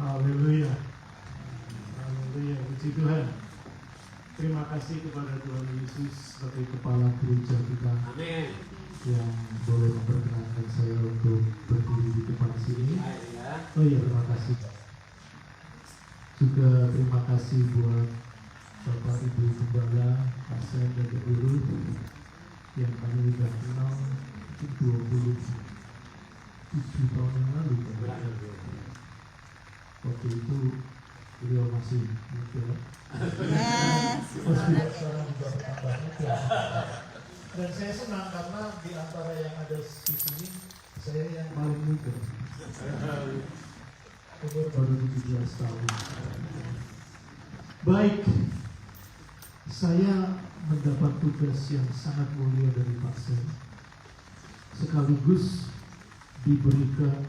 Haleluya. Haleluya. Puji Tuhan. Terima kasih kepada Tuhan Yesus sebagai kepala gereja kita. Amin. Yang boleh memperkenankan saya untuk berdiri di depan sini. Oh iya, terima kasih. Juga terima kasih buat Bapak Ibu Gembala, Pak Sen dan Ibu Ruth yang kami sudah kenal 27 tahun yang lalu. Waktu itu beliau masih muda. Sekarang juga bertambah muda. Dan saya senang karena di antara yang ada di sini saya yang paling muda. Umur baru 17 tahun. Baik, saya mendapat tugas yang sangat mulia dari Pak Sen. Sekaligus diberikan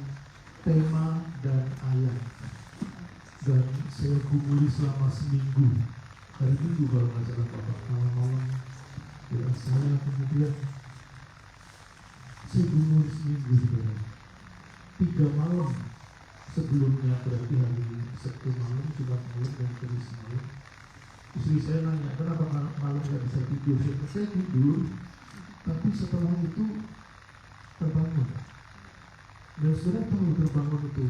tema dan ayat. Dan saya gumuli selama seminggu. Hari Minggu kalau nggak salah Bapak, malam-malam ya saya kemudian saya gumuli seminggu juga. 3 malam sebelumnya, berarti hari Sabtu malam, Jumat malam, dan Kamis malam. Istri saya nanya, kenapa malam nggak bisa tidur? Saya tidur, tapi setelah itu terbangun. Dan saudara tahu terbangun itu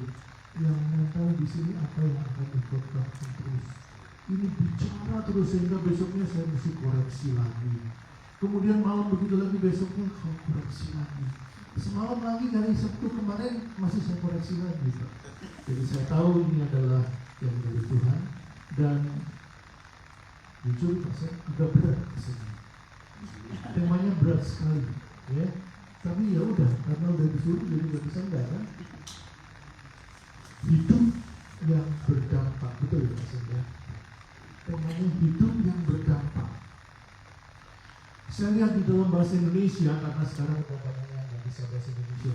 yang mental di sini apa yang akan dikotbahkan terus. Ini bicara terus sehingga besoknya saya mesti koreksi lagi. Kemudian malam begitu lagi, besoknya koreksi lagi. Semalam lagi dari Sabtu kemarin masih saya koreksi lagi. Jadi saya tahu ini adalah yang dari Tuhan. Dan jujur saya agak berat kesini. Temanya berat sekali, ya. Tapi ya udah, karena udah disuruh jadi nggak bisa enggak kan. Hidup yang berdampak, betul ya maksudnya. Temanya hidup yang berdampak. Saya lihat di dalam bahasa Indonesia, karena sekarang banyak yang nggak bisa bahasa Indonesia.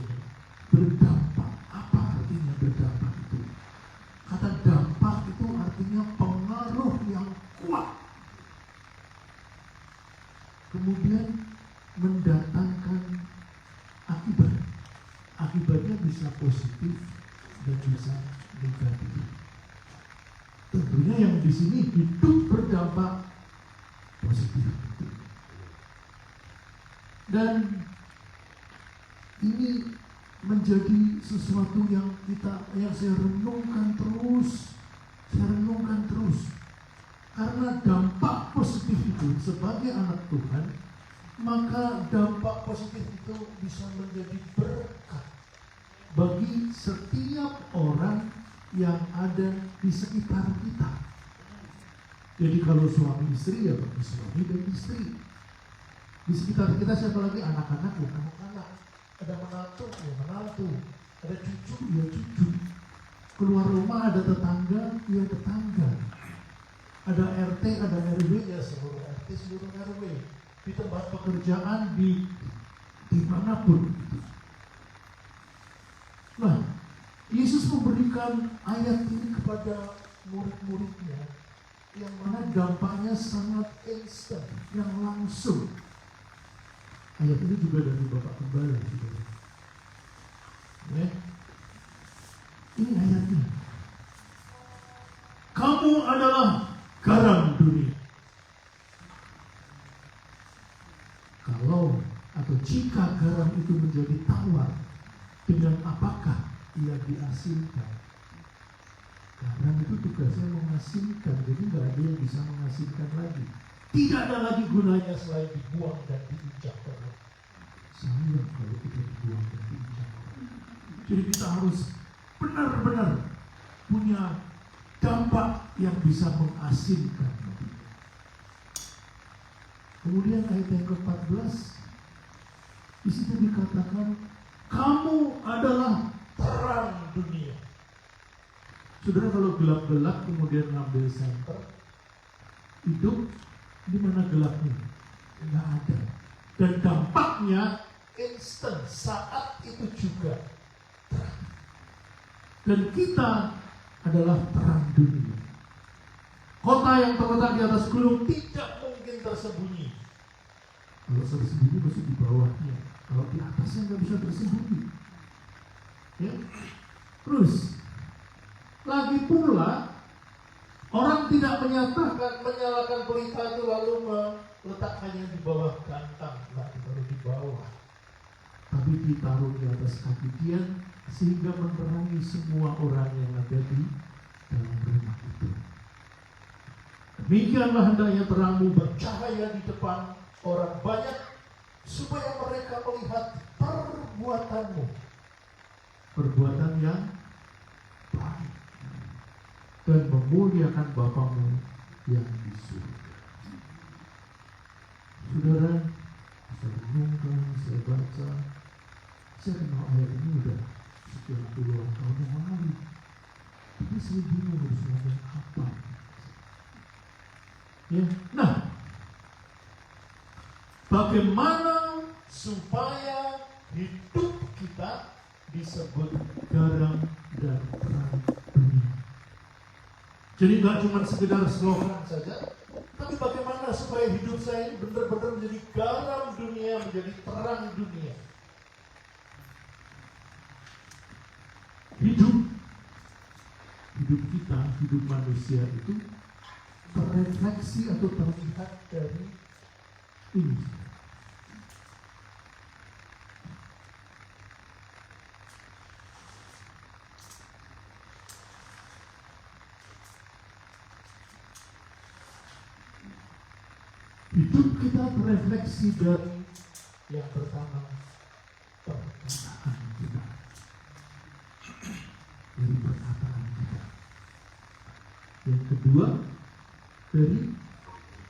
Berdampak, apa artinya berdampak itu? Kata dampak itu artinya pengaruh yang kuat. Kemudian mendatangkan akibat. Akibatnya bisa positif dan bisa negatif. Tentunya yang di sini hidup berdampak positif. Dan ini menjadi sesuatu yang saya renungkan terus. Karena dampak positif itu sebagai anak Tuhan, maka dampak positif itu bisa menjadi berkat bagi setiap orang yang ada di sekitar kita. Jadi kalau suami istri ya bagi suami dan istri. Di sekitar kita siapa lagi? Anak-anak ya anak-anak. Ada menantu ya menantu. Ada cucu ya cucu. Keluar rumah ada tetangga ya tetangga. Ada RT, ada RW ya seluruh RT, seluruh RW. Di tempat pekerjaan, dimanapun. Nah, Yesus memberikan ayat ini kepada murid-muridnya yang mana dampaknya sangat instan, yang langsung. Ayat ini juga dari Bapak Gembala. Ya. Ini ayatnya. Kamu adalah garam dunia. Kalau atau jika garam itu menjadi tawar, dengan apakah ia diasinkan? Garam itu tugasnya mengasinkan, jadi nggak ada yang bisa mengasinkan lagi. Tidak ada lagi gunanya selain dibuang dan diinjak terus. Sayang kalau kita dibuang dan diinjak. Jadi kita harus benar-benar punya dampak yang bisa mengasinkan. Kemudian ayat yang ke-14 di situ dikatakan kamu adalah terang dunia. Saudara kalau gelap-gelap kemudian ngambil senter, hidup di mana gelapnya? Enggak ada. Dan dampaknya instan saat itu juga terang. Dan kita adalah terang dunia. Kota yang terletak di atas gunung tidak mungkin tersembunyi. Kalau tersembunyi pasti di bawahnya. Kalau di atasnya nggak bisa tersembunyi. Ya. Terus Lagi pula orang tidak menyalakan pelita itu lalu meletakkannya di bawah gantang, ditaruh di bawah, tapi ditaruh di atas kaki dia sehingga menerangi semua orang yang ada di dalam rumah itu. Demikianlah hendaknya terangmu bercahaya di depan orang banyak, supaya mereka melihat perbuatanmu, perbuatan yang baik, dan memuliakan Bapamu yang di surga. Saudara, saya renungkan, saya baca, saya kenal ayat ini udah sekian puluhan tahun yang lalu, tapi saya bingung harus ngomong apa. Ya, nah, bagaimana supaya hidup kita disebut garam dan terang dunia? Jadi nggak cuma sekedar slogan saja, tapi bagaimana supaya hidup saya ini benar-benar menjadi garam dunia, menjadi terang dunia. Hidup kita, hidup manusia itu terrefleksi atau terlihat dari ini. Hidup kita terrefleksi dari yang pertama, perkataan kita. Dari perkataan kita. Yang kedua, dari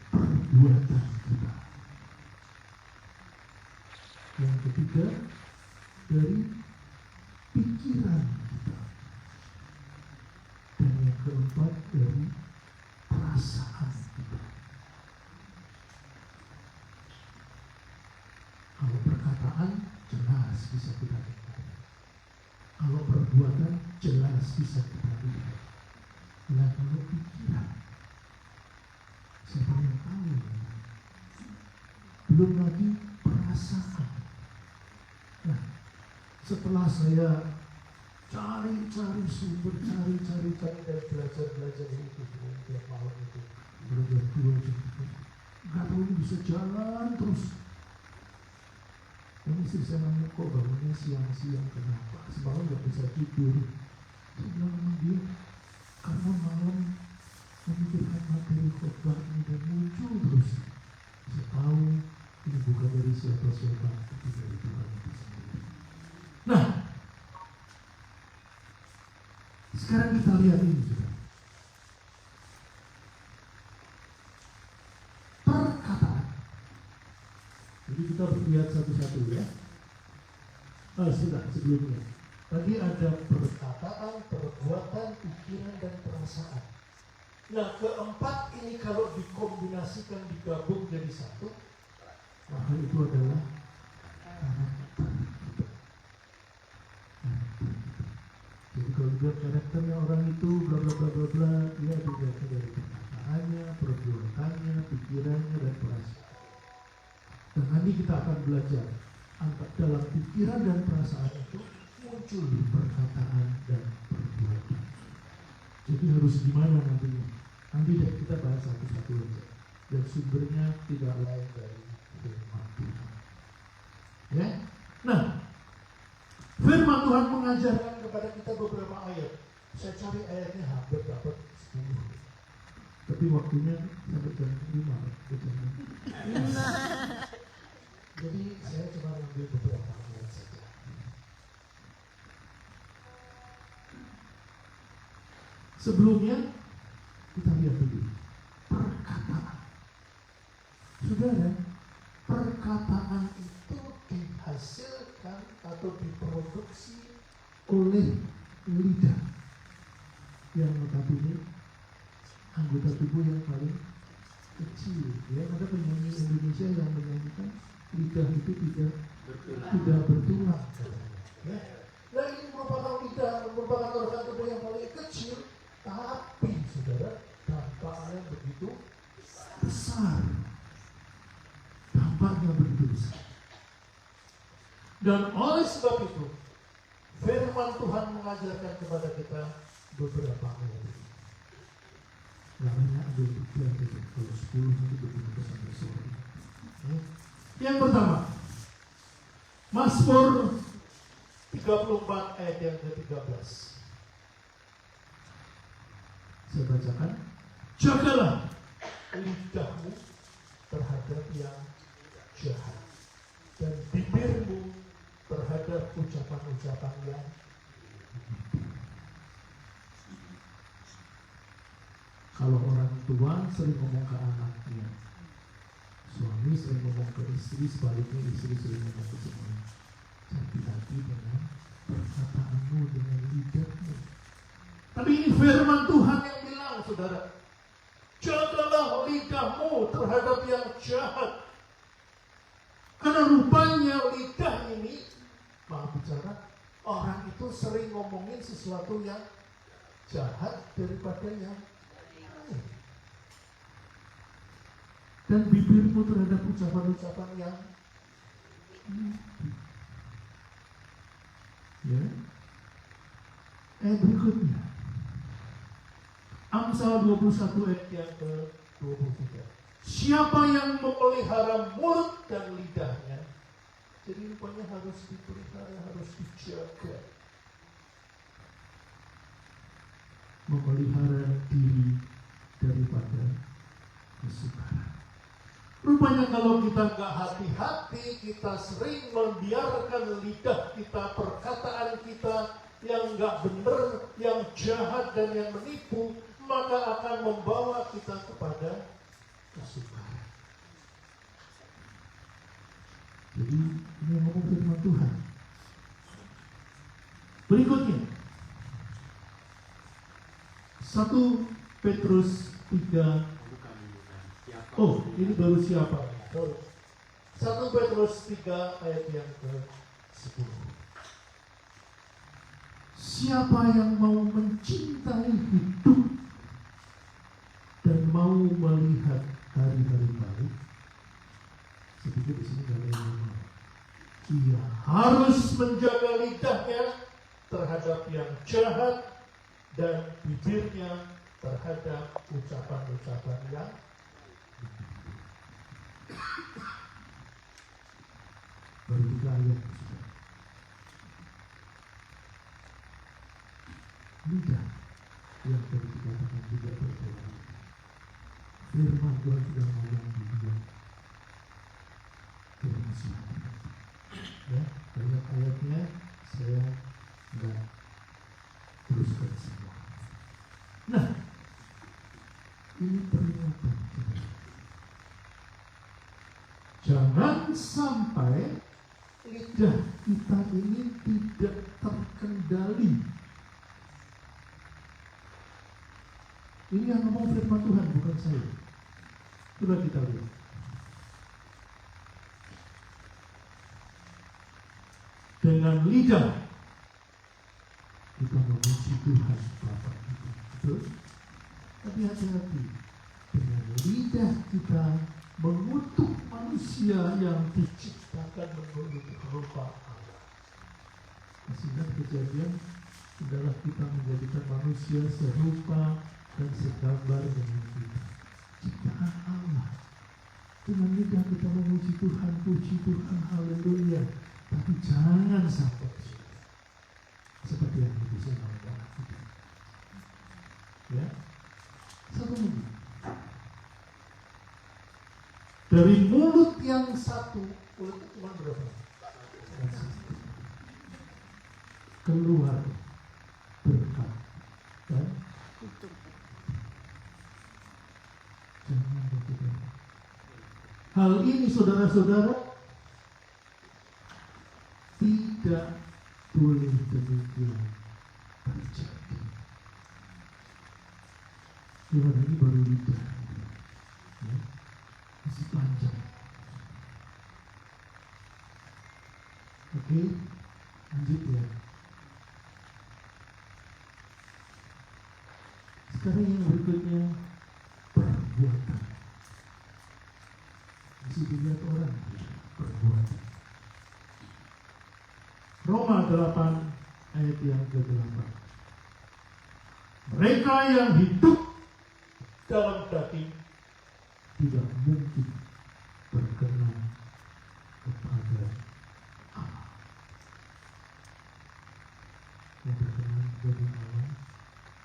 perbuatan kita. Yang ketiga, dari pikiran kita. Dan yang keempat, dari perasaan kita. Kalau perkataan jelas bisa kita lihat. Kalau perbuatan jelas bisa kita lihat. Nah, kalau pikiran, siapa yang tahu? Belum lagi perasaan. Nah, setelah saya cari sumber, cari dan belajar itu tiap malam itu, belajar 2 jam itu, nggak tahu ini bisa jalan terus. Ini istri saya nanya, kok bangunnya siang-siang, kenapa? Semalam nggak bisa tidur. Saya bilang sama dia, karena malam memikirkan materi khotbah ini dan muncul terus. Saya tahu ini bukan dari siapa-siapa, tapi dari Tuhan itu sendiri. Nah, sekarang kita lihat ini juga. Perkataan. Jadi kita lihat satu-satu ya. Sudah sebelumnya. Tadi ada perkataan, perbuatan, pikiran, dan perasaan. Nah, keempat ini kalau dikombinasikan, digabung jadi satu, maka itu adalah karakter. Jadi kalau dia karakternya orang itu bla bla bla bla bla, dia dilihatnya dari perkataannya, perbuatannya, pikirannya, dan perasaan. Dan nanti kita akan belajar dalam pikiran dan perasaan itu muncul perkataan dan perbuatan. Jadi harus gimana nantinya? Nanti deh kita bahas satu-satu aja. Dan sumbernya tidak lain dari firman Tuhan. Ya? Nah, firman Tuhan mengajarkan kepada kita beberapa ayat. Saya cari ayatnya hampir dapat 10. Tapi waktunya sampai jam 5. Jadi saya cuma ambil beberapa ayat saja. Sebelumnya kita lihat dulu perkataan. Saudara, perkataan itu dihasilkan atau diproduksi oleh lidah yang notabene anggota tubuh yang paling kecil. Ya, ada penyanyi Indonesia yang menyanyikan lidah itu tidak bertulang. Ya. Nah, ini merupakan lidah, merupakan organ tubuh yang paling kecil, tapi saudara, dampaknya begitu besar. Dampaknya begitu besar. Dan oleh sebab itu, firman Tuhan mengajarkan kepada kita beberapa ayat ini. Gak banyak ambil bukti aja, kalau 10 nanti betul-betul sampai sore. Yang pertama, Mazmur 34 ayat yang ke-13. Saya bacakan. Jagalah lidahmu terhadap yang jahat, dan bibirmu terhadap ucapan-ucapan yang kalau orang tua sering ngomong ke anaknya, suami sering ngomong ke istri, sebaliknya istri sering ngomong ke suami. Hati-hati dengan perkataanmu, dengan lidahmu. Tapi ini firman Tuhan yang bilang, saudara, jagalah lidahmu terhadap yang jahat. Karena rupanya lidah ini, maaf bicara, orang itu sering ngomongin sesuatu yang jahat daripada yang baik. Dan bibirmu terhadap ucapan-ucapan yang ya. Berikutnya, Amsal 21 ayat yang ke-23. Siapa yang memelihara mulut dan lidahnya, jadi rupanya harus dipelihara, harus dijaga. Memelihara diri daripada kesukaran. Rupanya kalau kita nggak hati-hati, kita sering membiarkan lidah kita, perkataan kita yang nggak benar, yang jahat dan yang menipu, maka akan membawa kita kepada kesukaran. Jadi ini ngomong firman Tuhan. Berikutnya 1 Petrus 3. Oh, ini baru siapa? 1 Petrus 3 ayat yang ke-10. Siapa yang mau mencintai hidup dan mau melihat hari-hari baik, sedikit di sini gak ada yang ia harus menjaga lidahnya terhadap yang jahat dan bibirnya terhadap ucapan-ucapan yang baru 3 ayat. Lidah yang tadi dikatakan tidak berdoa. Firman Tuhan sudah ngomong di dia. Firman suatu. Ya, banyak ayatnya saya enggak teruskan semua. Nah, ini peringatan. Jangan sampai lidah kita ini tidak terkendali. Ini yang ngomong firman Tuhan, bukan saya. Coba kita lihat. Dengan lidah kita memuji Tuhan Bapa kita. Betul? Tapi hati-hati. Dengan lidah kita mengutuk manusia yang diciptakan menurut rupa Allah. Sehingga kejadian adalah kita menjadikan manusia serupa dan segambar dengan kita. Ciptaan Allah. Dengan lidah kita memuji Tuhan, puji Tuhan, haleluya. Tapi jangan sampai seperti yang dituliskan oleh kita. Ya, satu lagi. Dari mulut yang satu, mulut cuma berapa? Keluar berkat dan jangan begitu. Hal ini saudara-saudara tidak boleh demikian terjadi. Tuhan ini baru lidah, ya, masih panjang. Oke, lanjut ya. Sekarang yang berikutnya, perbuatan. Masih dilihat orang, perbuatan. Roma 8 ayat yang ke-8. Mereka yang hidup dalam daging tidak mungkin berkenan kepada Allah. Yang berkenan kepada Allah.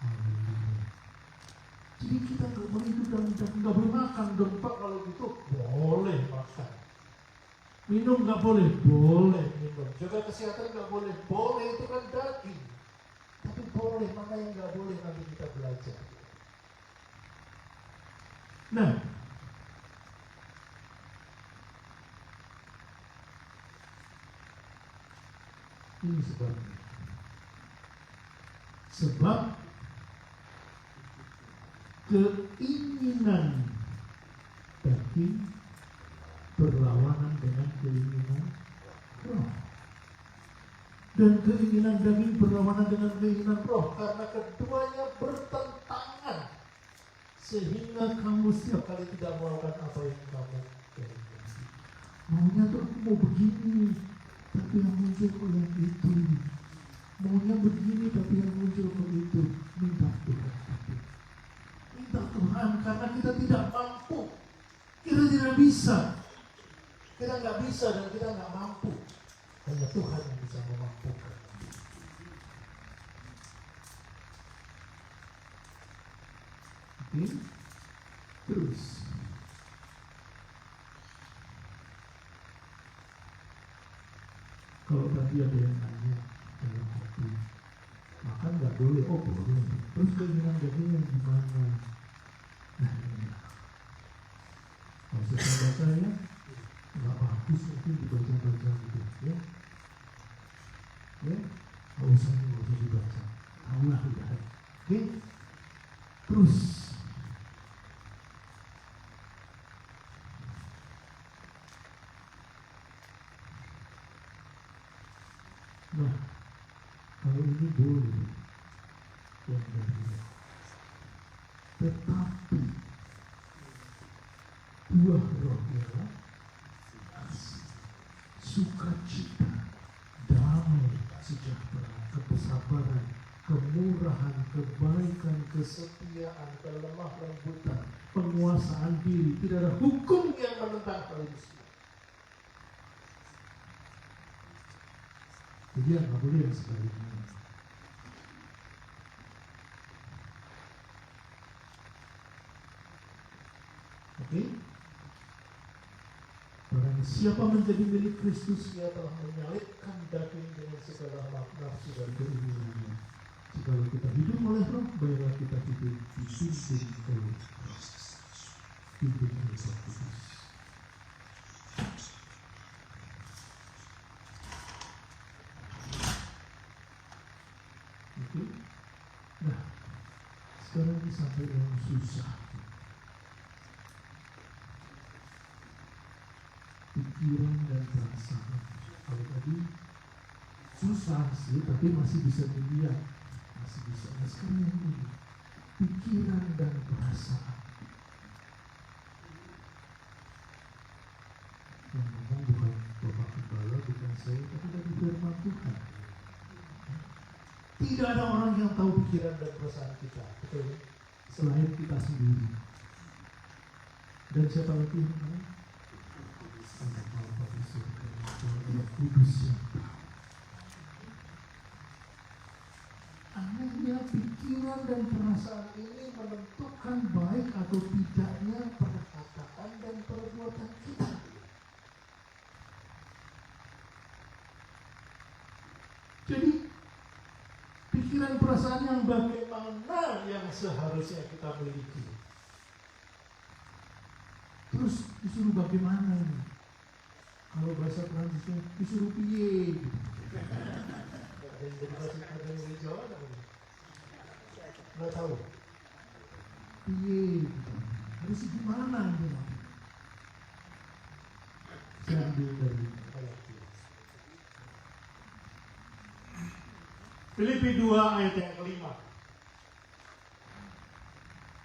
Haleluya. Jadi kita nggak boleh hidup dalam daging, nggak boleh makan dong Pak. Kalau gitu boleh makan. Minum nggak boleh, boleh minum. Jaga kesehatan nggak boleh, boleh, itu kan daging. Tapi boleh, mana yang nggak boleh nanti kita belajar. Nah, ini sebabnya. Sebab keinginan daging berlawanan dengan keinginan roh. Dan keinginan daging berlawanan dengan keinginan roh, karena keduanya bertentangan. Sehingga kamu setiap kali tidak melakukan apa yang kamu kehendaki. Maunya tuh aku mau begini, tapi yang muncul kok yang itu. Maunya begini, tapi yang muncul kok itu. Minta Tuhan. Minta Tuhan, karena kita tidak mampu. Kita tidak bisa. Kita nggak bisa dan kita nggak mampu. Hanya Tuhan yang bisa memampukan. Oke. Terus. Kalau tadi ada yang nanya dalam hati, makan nggak boleh, oh boleh. Terus keinginan daging yang gimana? Nah ini. Kalau saya baca ya, nggak bagus mungkin dibaca-baca gitu, ya. Ya, nggak usah dibaca. Tahu lah udah. Oke. Terus. Nah, kalau ini boleh yang dari tetapi buah roh ialah sukacita, damai, sejahtera, kesabaran, kemurahan, kebaikan, kesetiaan, kelemah lembutan, penguasaan diri. Tidak ada hukum yang menentang hal ini. Jadi nggak boleh yang sebaliknya. Oke? Barang siapa menjadi milik Kristus, ia telah menyalibkan daging dengan segala nafsu dan keinginannya. Jikalau kita hidup oleh roh, baiklah kita hidup dipimpin oleh roh. Pimpin oleh Roh Kudus. Oke? Nah, sekarang ini sampai yang susah. Pikiran dan perasaan. Kalau tadi susah sih, tapi masih bisa dilihat, masih bisa. Nah sekarang ini pikiran dan perasaan. Yang ngomong bukan Bapak Gembala, bukan saya, tapi dari firman Tuhan. Tidak ada orang yang tahu pikiran dan perasaan kita, betul? Selain kita sendiri. Dan siapa lagi yang tahu? Roh Kudus yang tahu. Anehnya pikiran dan perasaan ini menentukan baik atau tidaknya perkataan dan perbuatan kita. Jadi pikiran perasaan yang bagaimana yang seharusnya kita miliki. Terus disuruh bagaimana ini? Kalau bahasa Prancisnya disuruh piye gitu. Ada yang jadi bahasa Jawa nggak tahu. Piye gitu. Harus gimana gitu. Saya ambil dari ayat ini. Filipi 2 ayat yang kelima.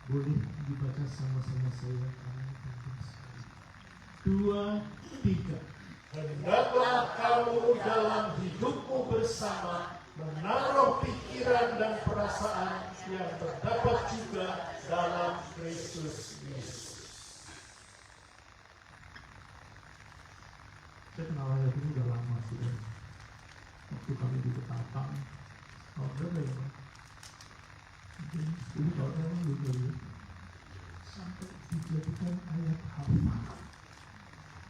Boleh dibaca sama-sama saya. 2, 3. Hendaklah kamu dalam hidupmu bersama menaruh pikiran dan perasaan yang terdapat juga dalam Kristus Yesus. Saya kenal ayat ini udah lama sudah. Waktu kami di Ketapang, berapa ya Pak? Mungkin 10 tahun yang lalu dulu. Sampai dijadikan ayat hafal.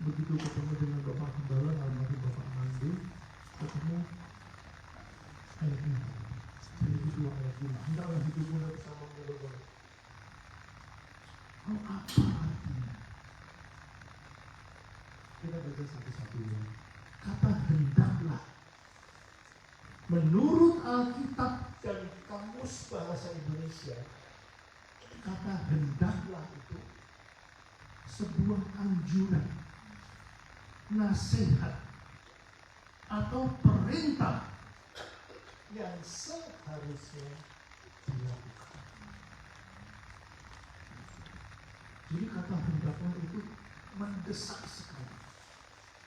Begitu ketemu dengan Bapak Gembala, almarhum Bapak Mandu, ketemu ayat ini. Jadi 2 ayat 5. Hendaklah hidupmu bersama Allah. Oh, apa artinya? Kita baca satu-satu ya. Kata hendaklah. Menurut Alkitab dan Kamus Bahasa Indonesia, kata hendaklah itu sebuah anjuran, nasihat, atau perintah yang seharusnya dilakukan. Jadi kata hendaklah itu mendesak sekali,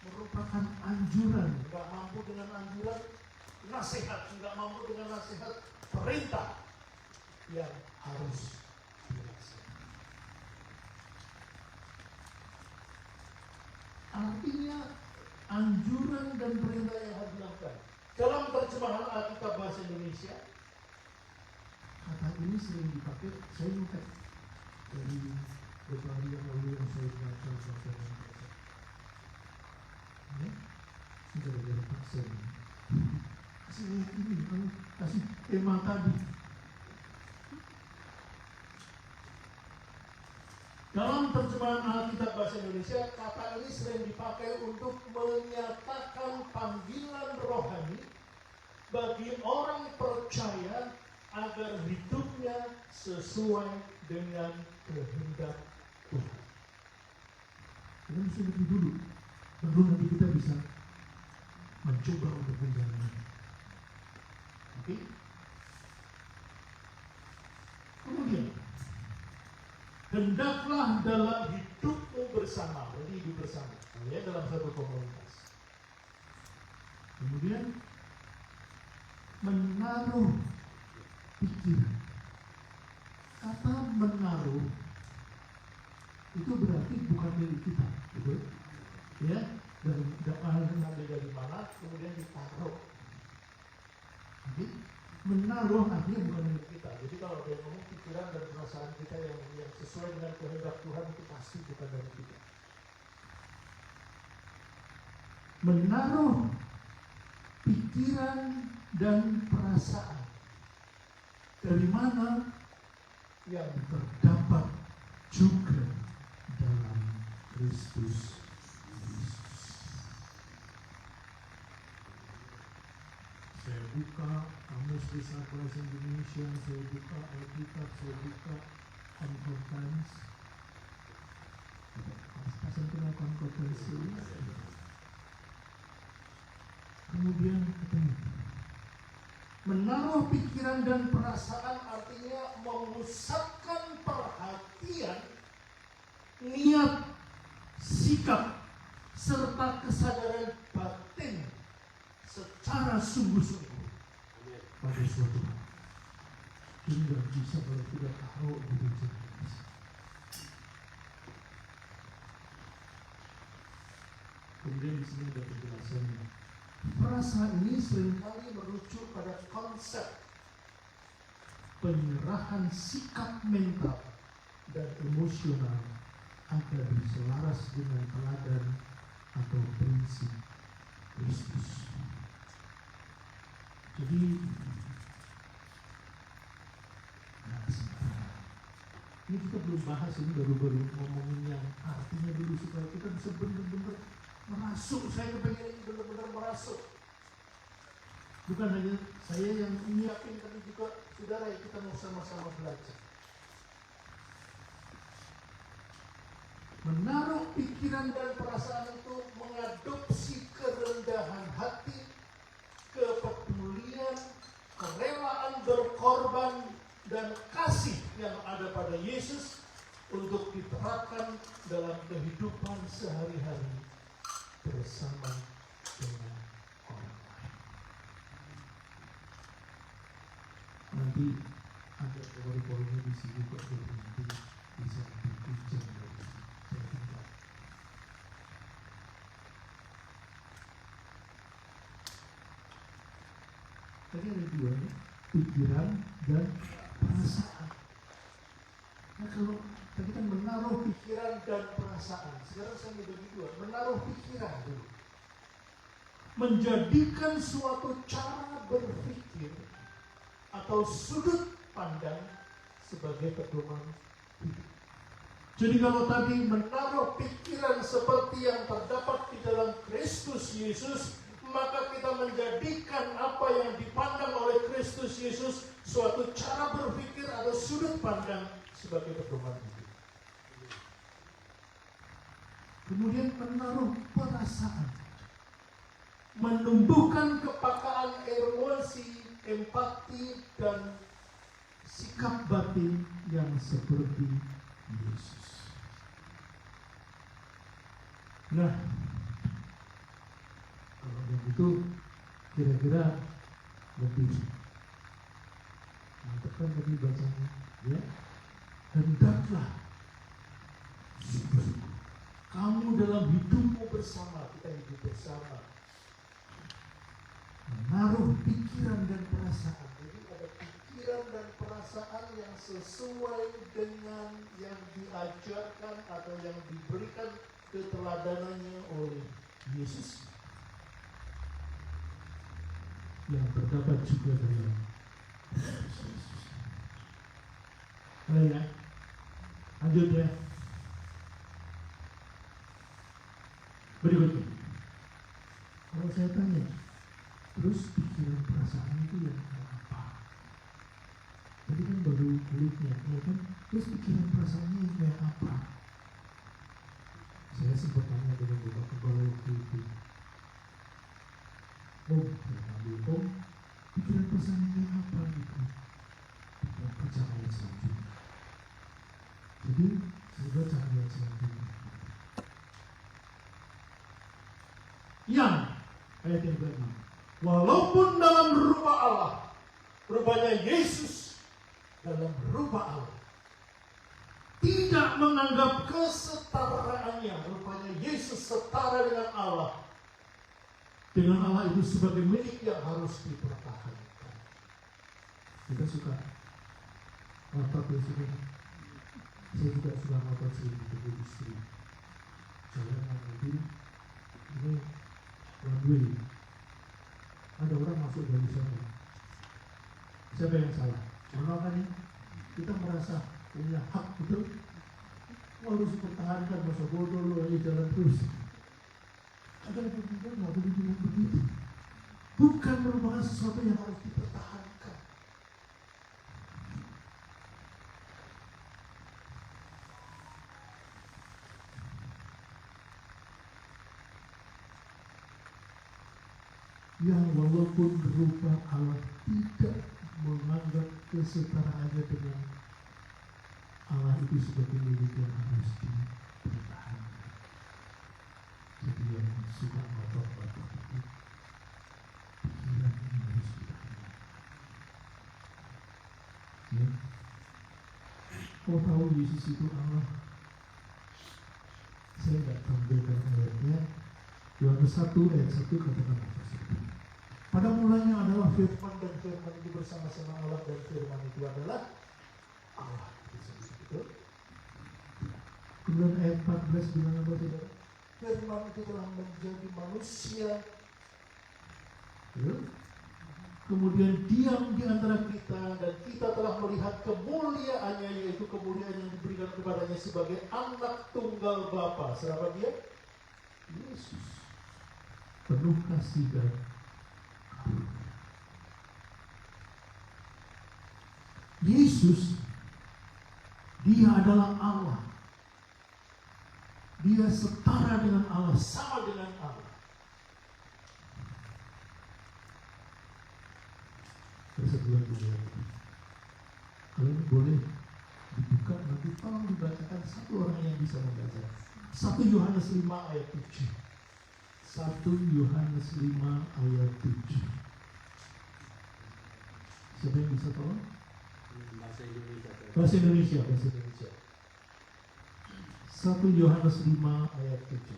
merupakan anjuran. Nggak mampu dengan anjuran, nasihat. Nggak mampu dengan nasihat, perintah yang harus dilaksanakan. Artinya anjuran dan perintah yang harus dilakukan. Dalam terjemahan Alkitab Bahasa Indonesia, kata ini sering dipakai. Saya nyontek dari beberapa yang lalu yang saya baca. Ya, sudah ada vaksin. Kasih lihat ini, kamu kasih tema tadi. Dalam terjemahan Alkitab Bahasa Indonesia, kata ini sering dipakai untuk menyatakan panggilan rohani bagi orang percaya agar hidupnya sesuai dengan kehendak Tuhan. Kita mesti lebih dulu, baru nanti kita bisa mencoba untuk menjalani. Oke? Kemudian, hendaklah dalam hidupmu bersama, jadi hidup bersama, ya, dalam satu komunitas. Kemudian menaruh pikiran. Kata menaruh itu berarti bukan milik kita, gitu, ya. Dan ngambil dari mana, kemudian ditaruh. Jadi menaruh artinya bukan milik kita. Jadi kalau dia ngomong pikiran dan perasaan kita yang sesuai dengan kehendak Tuhan, itu pasti bukan dari kita. Menaruh pikiran dan perasaan dari mana yang terdapat juga dalam Kristus Yesus. Saya buka Kamus Besar Bahasa Indonesia, saya buka Alkitab, saya buka Concordance. Pasang kenal Concordance. Kemudian ketemu. Menaruh pikiran dan perasaan artinya memusatkan perhatian, niat, sikap, serta kesadaran batin secara sungguh-sungguh pada suatu hal. Ini tidak bisa kalau tidak tahu begitu. Kemudian di sini ada penjelasannya. Frasa ini seringkali merujuk pada konsep penyerahan sikap mental dan emosional agar selaras dengan teladan atau prinsip Kristus. Jadi, ini kita belum bahas, ini baru-baru ngomongin yang artinya dulu supaya kita bisa benar-benar merasuk. Saya pengen ini benar-benar merasuk. Bukan hanya saya yang nyiapin, tapi juga saudara yang kita mau sama-sama belajar. Menaruh pikiran dan perasaan itu mengadopsi kerendahan hati, kepedulian, kerelaan berkorban, dan kasih yang ada pada Yesus untuk diterapkan dalam kehidupan sehari-hari bersama dengan orang lain. Nanti ada poin-poinnya di sini kok berhenti bisa berbincang dari sini. Saya tinggal. Tadi ada dua ya, pikiran dan perasaan. Nah kalau tadi kan menaruh pikiran dan perasaan, sekarang saya mau bagi dua, menaruh pikiran dulu. Menjadikan suatu cara berpikir atau sudut pandang sebagai pedoman hidup. Jadi kalau tadi menaruh pikiran seperti yang terdapat di dalam Kristus Yesus, maka kita menjadikan apa yang dipandang oleh Kristus Yesus suatu cara berpikir atau sudut pandang sebagai pedoman hidup. Kemudian menaruh perasaan, menumbuhkan kepekaan emosi, empati, dan sikap batin yang seperti Yesus. Nah, kalau yang itu kira-kira lebih mantap kan tadi bacanya, ya. Hendaklah kamu dalam hidupmu bersama, kita hidup bersama, menaruh pikiran dan perasaan. Jadi ada pikiran dan perasaan yang sesuai dengan yang diajarkan atau yang diberikan keteladanannya oleh Yesus, yang terdapat juga dalam Yesus. Ya, lanjut ya. Berikutnya, kalau saya tanya, terus pikiran perasaan itu yang apa? Tadi kan baru kulitnya, ya kan? Terus pikiran perasaannya yang kayak apa? Saya sempat tanya dengan Bapak Kepala waktu itu, Om, pikiran perasaannya kayak apa gitu? Dan baca ayat selanjutnya. Jadi, saya baca ayat selanjutnya. Yang ayat yang ke-6, walaupun dalam rupa Allah, rupanya Yesus dalam rupa Allah, tidak menganggap kesetaraannya, rupanya Yesus setara dengan Allah. Dengan Allah itu sebagai milik yang harus dipertahankan. Kita suka ngotot di sini. Saya juga suka ngotot sering untuk istri. Jalan nanti ini one way. Ada orang masuk dari sana. Siapa yang salah? Kan kita merasa punya hak, betul? Harus dipertahankan, masa bodoh lo aja jalan terus. Ada yang berpikir nggak boleh bilang begitu. Bukan merupakan sesuatu yang harus dipertahankan. Yang walaupun rupa Allah tidak menganggap kesetaraannya dengan Allah itu sebagai milik yang harus dipertahankan. Jadi yang suka ngotot-ngotot itu pikiran ini harus dipertahankan. Ya. Kau tahu Yesus itu Allah? Saya tidak tampilkan ayatnya. Yohanes 1 ayat 1 katakan apa saja. Pada mulanya adalah firman, dan firman itu bersama-sama Allah, dan firman itu adalah Allah. Betul? Kemudian ayat 14 bilang apa saudara? Firman itu telah menjadi manusia. Ya. Kemudian diam di antara kita, dan kita telah melihat kemuliaannya, yaitu kemuliaan yang diberikan kepadanya sebagai anak tunggal Bapa. Siapa dia? Yesus. Penuh kasih dan Yesus, dia adalah Allah. Dia setara dengan Allah, sama dengan Allah. Sebulan dulu. Kalau ini boleh dibuka, nanti tolong dibacakan satu orang yang bisa membaca. 1 Yohanes 5 ayat 7. 1 Yohanes 5 ayat 7. Siapa yang bisa tolong? Bahasa Indonesia. 1 Yohanes 5 ayat 7. 1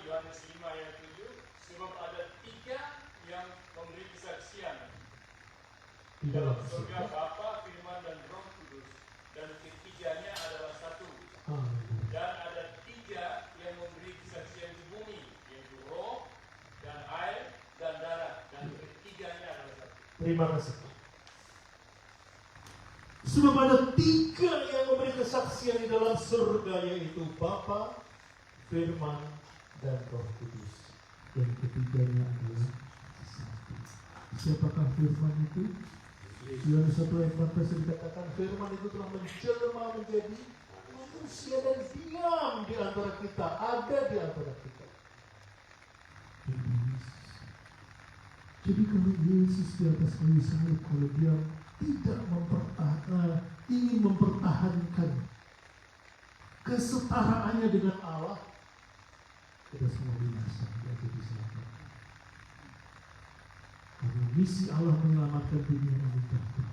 Yohanes 5 ayat 7, sebab ada 3 yang memberi kesaksian di dalam surga, Bapa, Firman, dan Roh Kudus, dan ketiganya adalah satu. Dan ada 3 yang memberi kesaksian di bumi, yaitu roh, dan air, dan darah, dan ketiganya adalah satu. Terima kasih. Sebab ada 3 yang memberi kesaksian di dalam surga, yaitu Bapa, Firman, dan Roh Kudus. Dan ketiganya adalah satu. Siapakah Firman itu? Yohanes 1 ayat 14 dikatakan Firman itu telah menjelma menjadi manusia dan diam di antara kita, ada di antara kita. Jadi kalau Yesus di atas kayu salib, kalau dia tidak ingin mempertahankan kesetaraannya dengan Allah, kita semua binasa, dia jadi selamat. Karena misi Allah menyelamatkan dunia ini gagal.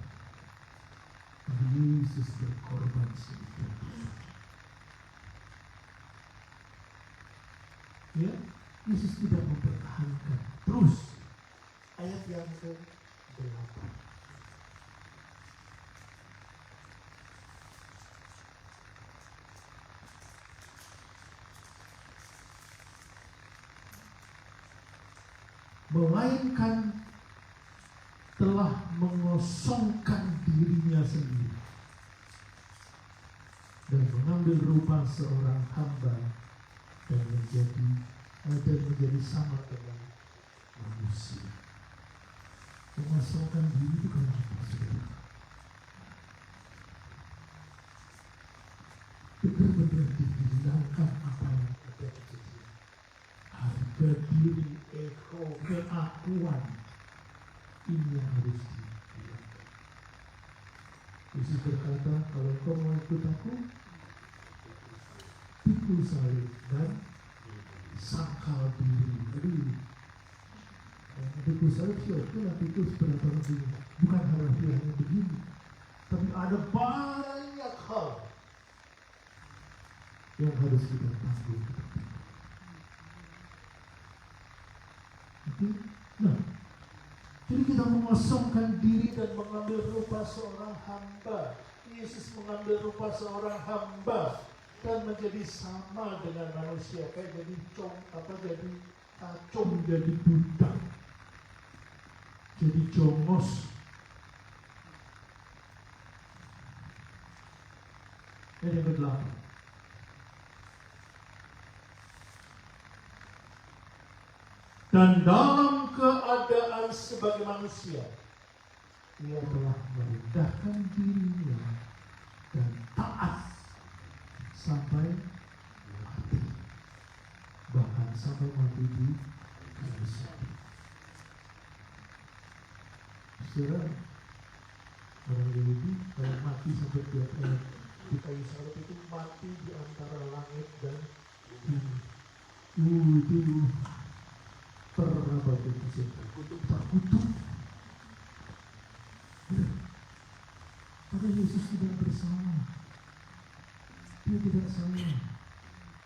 Yesus berkorban sedikit. Ya, Yesus tidak mempertahankan. Terus ayat yang ke-8. Melainkan telah mengosongkan dirinya sendiri dan mengambil rupa seorang hamba dan menjadi sama dengan manusia. Mengosongkan diri itu kan apa, saudara? Benar-benar dihilangkan apa yang ada di diri. Harga diri, ego, keakuan, ini yang harus dihilangkan. Yesus berkata, kalau kau mau ikut aku, pikul salib dan sangkal diri. Jadi pikul salib siapa pikul seberapa lebih. Bukan harafiahnya begini, tapi ada banyak hal yang harus kita tanggung. Nah, jadi kita mengosongkan diri dan mengambil rupa seorang hamba. Yesus mengambil rupa seorang hamba dan menjadi sama dengan manusia, kayak jadi kacung, jadi budak, jadi jongos. Yang ke-8. Dan dalam keadaan sebagai manusia, ia telah merendahkan dirinya dan taat sampai mati, bahkan sampai mati di kayu salib. Saudara, orang Yahudi kalau mati sampai di kayu salib itu mati di antara langit dan bumi. Itu terkutuk. Pada Yesus tidak bersalah. Dia tidak salah.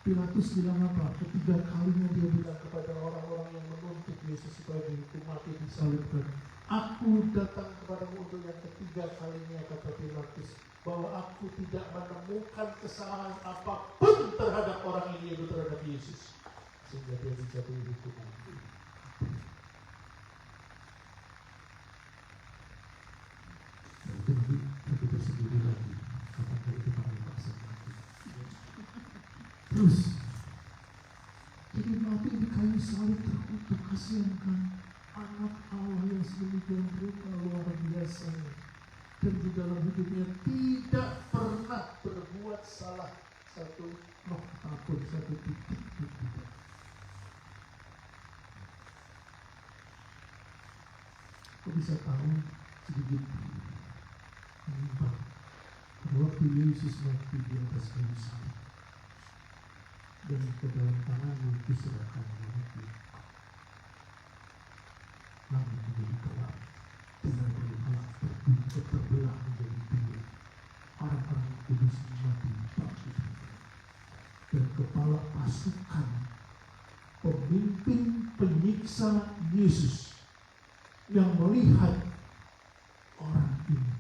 Pilatus bilang apa? Ketiga kalinya dia bilang kepada orang-orang yang menuntut Yesus supaya dihukum mati disalibkan, aku datang kepadamu untuk yang ketiga kalinya, kata Pilatus, bahwa aku tidak menemukan kesalahan apapun terhadap orang ini, yaitu terhadap Yesus, sehingga dia dijatuhi hukuman. Itu tersendiri lagi, apakah itu paling paksa mati. Terus jadi mati di kayu salib terkutuk. Kasihan kan anak Allah yang sedemikian rupa luar biasa, dan di dalam hidupnya tidak pernah berbuat salah satu nokta pun, satu titik pun tidak. Kau bisa tahu sedikit menyimpang waktu Yesus mati di atas kayu salib dan ke dalam tangannya diserahkan mati. Langit menjadi gelap, tidak boleh gelap. bumi terbelah menjadi dua. Orang-orang kudus mati bangkit. Dan kepala pasukan pemimpin penyiksa Yesus yang melihat orang ini,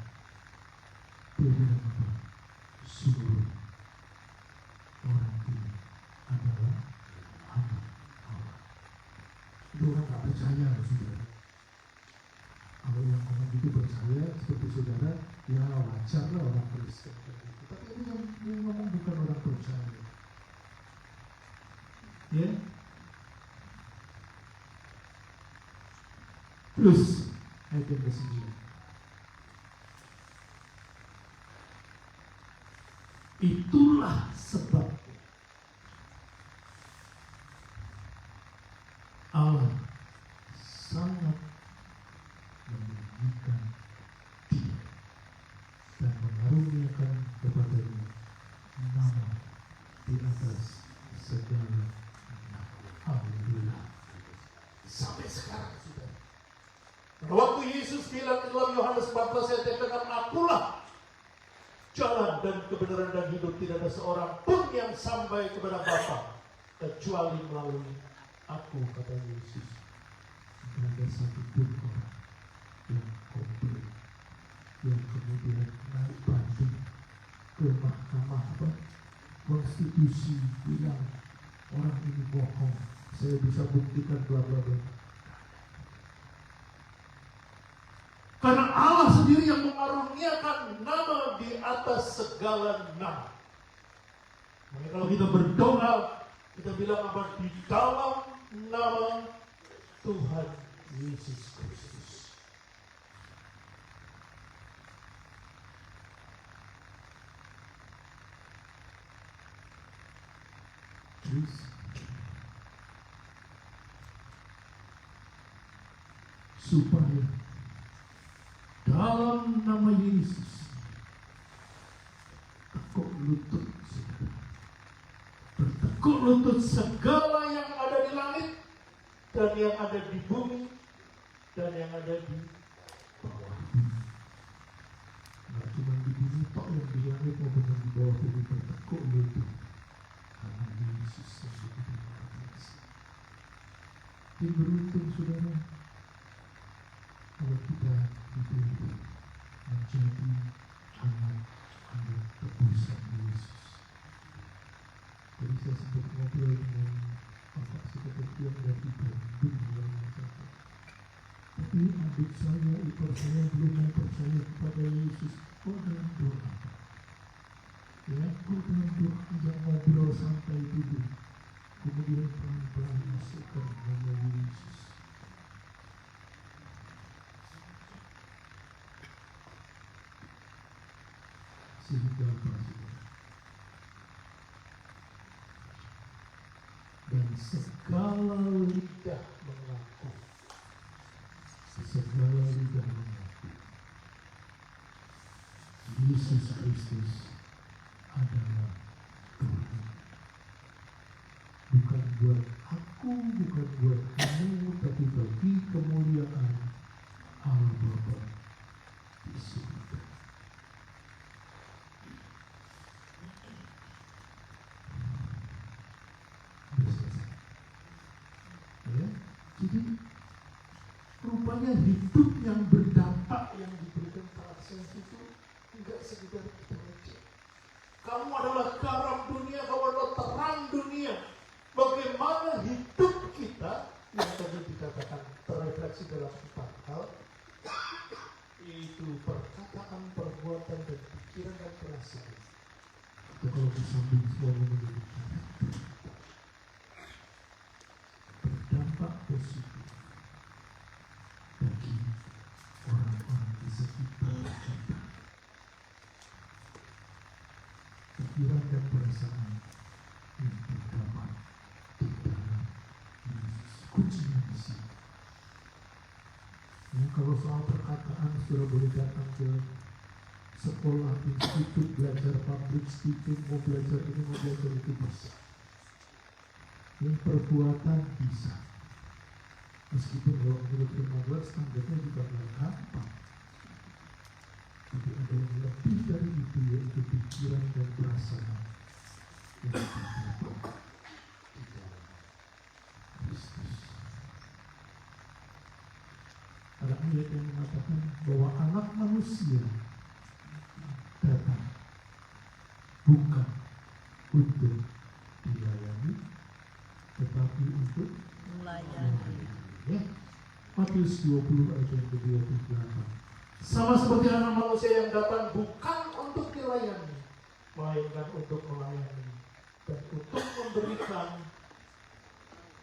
dia bilang apa? Sungguh orang ini adalah anak Allah. Itu orang tak percaya, saudara. Kalau yang ngomong itu percaya seperti saudara, ya wajar lah orang Kristen. Tapi ini yang ngomong bukan orang percaya. Ya. Terus ayat yang ke-9. Itulah sebabnya Allah sangat meninggikan dia dan mengaruniakan kepadanya nama di atas segala nama. Alhamdulillah. Sampai sekarang sudah. Waktu Yesus bilang dalam Yohanes 14 ayat yang ke-6, akulah jalan dan kebenaran dan hidup, tidak ada seorang pun yang sampai kepada Bapa kecuali melalui aku, kata Yesus. Tidak ada satu pun orang yang komplit yang kemudian naik banding ke mahkamah konstitusi bilang orang ini bohong, saya bisa buktikan bla bla bla. Karena Allah sendiri yang mengaruniakan nama di atas segala nama. Makanya kalau kita berdoa, kita bilang apa? Di dalam nama Tuhan Yesus Kristus. Terus supaya dalam nama Yesus tekuk lutut, bertekuk lutut segala yang ada di langit dan yang ada di bumi dan yang ada di bawah bumi. Nah, cuma di bumi tok, yang di langit maupun yang di bawah bumi bertekuk lutut karena Yesus yang begitu luar biasa. Jadi beruntung saudara kalau kita dipilih menjadi anak-anak tebusan Yesus. Jadi saya sempat ngobrol dengan Bapak Sekretariat dari Bandung yang mengatakan, tapi adik saya, ipar saya belum mau percaya kepada Yesus. Kok dalam doa? Ya, kok dalam doa ajak ngobrol santai dulu, kemudian pelan-pelan masukkan nama Yesus. Sehingga apa, saudara? Dan segala lidah mengaku, Yesus Kristus adalah Tuhan. Bukan buat aku, bukan buat kamu, tapi bagi kemuliaan Allah Bapa di surga. Ya, jadi rupanya hidup yang berdampak yang diberikan Pak Akses itu tidak sekedar kita aja. Kamu adalah garam dunia, kamu adalah terang dunia. Bagaimana hidup kita yang tadi dikatakan terrefleksi dalam 4 hal, itu perkataan, perbuatan, dan pikiran dan perasaan. Itu kalau disambung semua menjadi berdampak positif bagi orang-orang di sekitar kita. Pikiran dan perasaan yang terdapat di dalam Yesus. Kuncinya di sini. Ya, kalau soal perkataan sudah boleh datang ke sekolah, institut, belajar public speaking, mau belajar ini, mau belajar itu bisa. Yang perbuatan bisa. Meskipun kalau menurut 15 standarnya juga tidak gampang. Tapi ada yang lebih dari itu, yaitu pikiran dan perasaan yang terdapat di dalam Kristus. Ada ayat yang mengatakan bahwa anak manusia datang bukan untuk dilayani, tetapi untuk melayani. Ya. Matius 20 ayat yang ke-28. Sama seperti anak manusia yang datang bukan untuk dilayani, melainkan untuk melayani dan untuk memberikan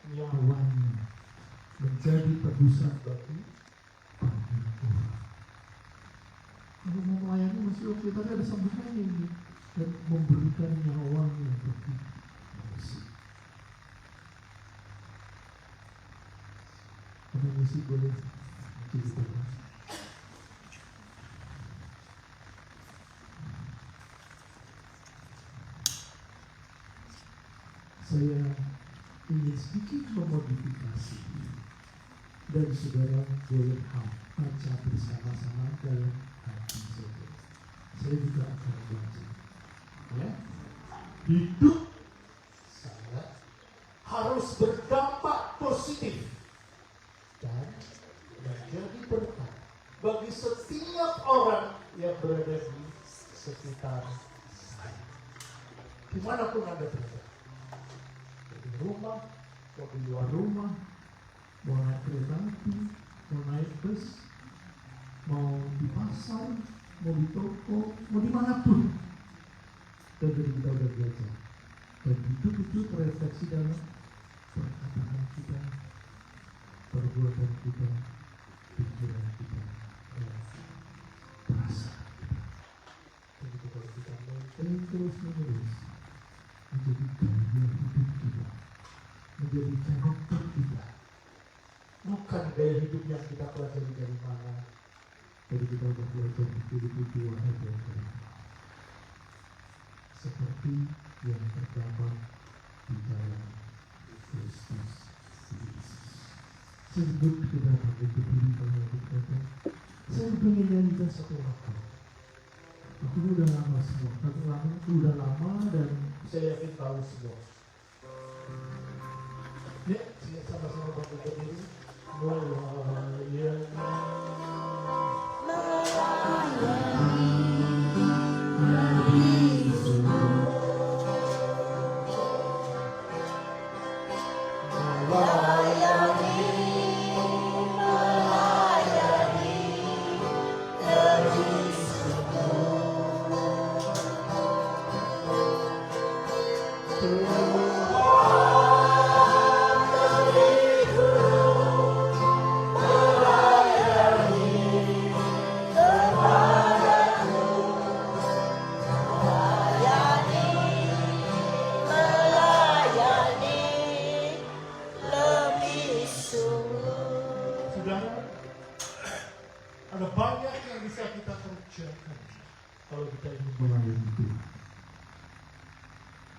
nyawanya menjadi tebusan bagi banyak orang. Kalau mau melayani masih oke, tapi ada sambungannya ini, dan memberikan nyawanya bagi manusia. Ada musik boleh cerita. Saya ingin sedikit memodifikasi dan saudara boleh baca bersama-sama dalam hati saja. Saya juga akan baca. Ya. Hidup saya harus berdampak positif dan menjadi berkat bagi setiap orang yang berada di sekitar saya. Dimanapun Anda berada. Di rumah, mau di luar rumah, mau naik kereta api, mau naik bus, mau di pasar, mau di toko, mau dimanapun. Dan jadi kita udah belajar. Dan itu terefleksi dalam perkataan kita, perbuatan kita, pikiran kita, dan perasaan kita. Jadi kalau kita maintain terus-menerus menjadi gaya hidup kita, menjadi karakter kita, bukan gaya hidup yang kita pelajari dari mana. Jadi kita sudah belajar di Filipi 2 ayat yang kelima. Seperti yang terdapat di dalam Kristus Yesus. Sebut kita pakai berdiri kalau berkata, saya ingin nyanyikan satu lagu. Aku udah lama semua, udah lama dan saya yakin tahu semua. Ya, sama-sama pakai berdiri. Ada banyak yang bisa kita kerjakan kalau kita ingin melayani Tuhan.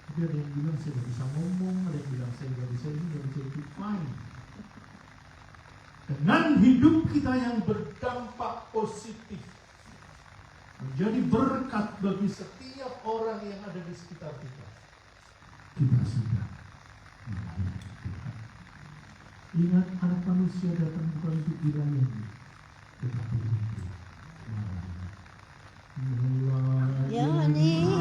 Tapi ada yang bilang saya tidak bisa ngomong, ada yang bilang saya tidak bisa ini, tidak bisa itu. Fine. Dengan hidup kita yang berdampak positif, menjadi berkat bagi setiap orang yang ada di sekitar kita, kita sudah melayani Tuhan. Ingat, anak manusia datang bukan untuk dilayani, tetapi untuk melayani.